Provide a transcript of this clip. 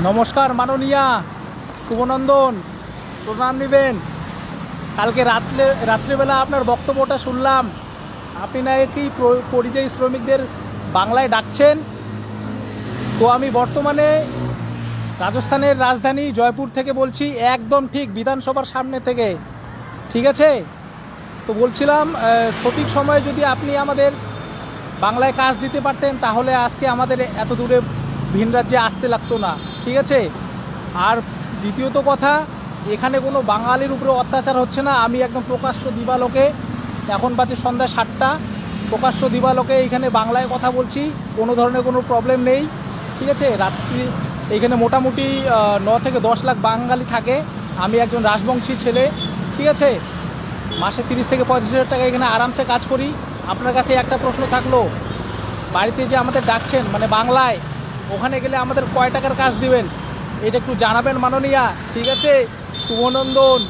নমস্কার মাননীয়া শুভনন্দন, প্রণাম নেবেন। কালকে রাত্রেবেলা আপনার বক্তব্যটা শুনলাম, আপনি নাকি পরিযায়ী শ্রমিকদের বাংলায় ডাকছেন। তো আমি বর্তমানে রাজস্থানের রাজধানী জয়পুর থেকে বলছি, একদম ঠিক বিধানসভার সামনে থেকে, ঠিক আছে। তো বলছিলাম সঠিক সময়ে যদি আপনি আমাদের বাংলায় কাজ দিতে পারতেন তাহলে আজকে আমাদের এত দূরে ভিন রাজ্যে আসতে লাগতো না, ঠিক আছে। আর দ্বিতীয়ত কথা, এখানে কোনো বাঙালির উপরে অত্যাচার হচ্ছে না। আমি একদম প্রকাশ্য দিবালোকে, এখন বাজে সন্ধ্যা 7টা, প্রকাশ্য দিবালোকে এইখানে বাংলায় কথা বলছি, কোনো ধরনের কোনো প্রবলেম নেই, ঠিক আছে। রাত্রি এইখানে মোটামুটি 9 থেকে 10 লাখ বাঙালি থাকে। আমি একজন রাজবংশী ছেলে, ঠিক আছে। মাসে 30 থেকে 35 হাজার টাকা এখানে আরামসে কাজ করি। আপনার কাছে একটা প্রশ্ন থাকলো, বাড়িতে যে আমাদের ডাকছেন মানে বাংলায়, ওখানে গেলে আমাদের কয় টাকার কাজ দিবেন এটা একটু জানাবেন মাননীয়া, ঠিক আছে। শুভনন্দন।